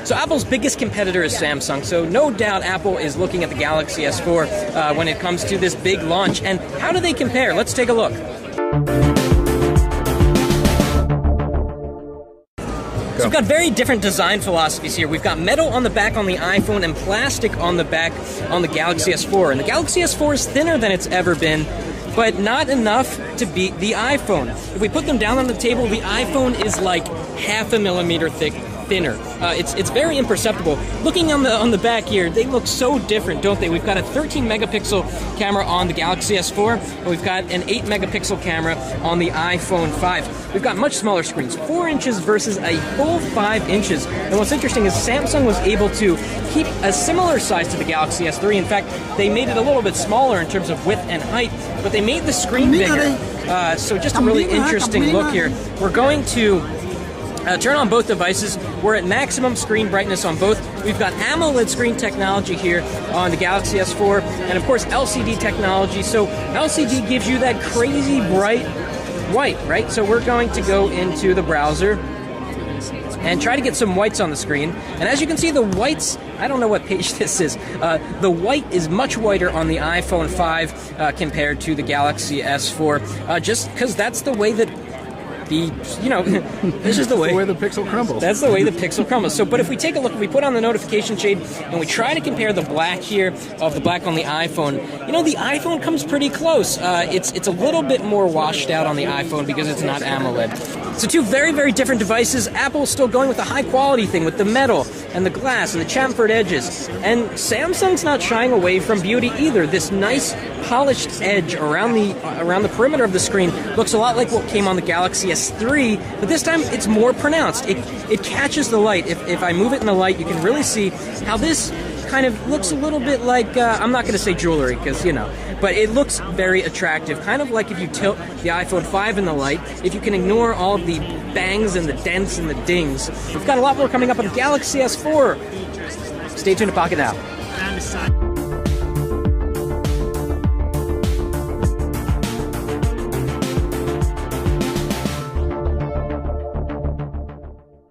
So Apple's biggest competitor is Samsung, so no doubt Apple is looking at the Galaxy S4 when it comes to this big launch. And how do they compare? Let's take a look. So we've got very different design philosophies here. We've got metal on the back on the iPhone and plastic on the back on the Galaxy S4. And the Galaxy S4 is thinner than it's ever been, but not enough to beat the iPhone. If we put them down on the table, the iPhone is like half a millimeter thinner. It's very imperceptible. Looking on the back here, they look so different, don't they? We've got a 13 megapixel camera on the Galaxy S4, and we've got an 8 megapixel camera on the iPhone 5. We've got much smaller screens, 4 inches versus a full 5 inches. And what's interesting is Samsung was able to keep a similar size to the Galaxy S3. In fact, they made it a little bit smaller in terms of width and height, but they made the screen bigger. So just a really interesting look here. We're going to turn on both devices. We're at maximum screen brightness on both. We've got AMOLED screen technology here on the Galaxy S4, and of course LCD technology. So LCD gives you that crazy bright white, right? So we're going to go into the browser and try to get some whites on the screen. And as you can see, the whites, I don't know what page this is, the white is much whiter on the iPhone 5 compared to the Galaxy S4, just because that's the way that this is the way the pixel crumbles. That's the way the pixel crumbles. So, but if we take a look, if we put on the notification shade and we try to compare the black here of the black on the iPhone, the iPhone comes pretty close. It's a little bit more washed out on the iPhone because it's not AMOLED. So two very, very different devices. Apple's still going with the high quality thing with the metal and the glass and the chamfered edges. And Samsung's not shying away from beauty either. This nice polished edge around the perimeter of the screen looks a lot like what came on the Galaxy S3, but this time it's more pronounced. It catches the light. If I move it in the light, you can really see how this kind of looks a little bit like, I'm not going to say jewelry because, but it looks very attractive. Kind of like if you tilt the iPhone 5 in the light, if you can ignore all of the bangs and the dents and the dings. We've got a lot more coming up on the Galaxy S4. Stay tuned to Pocket Now.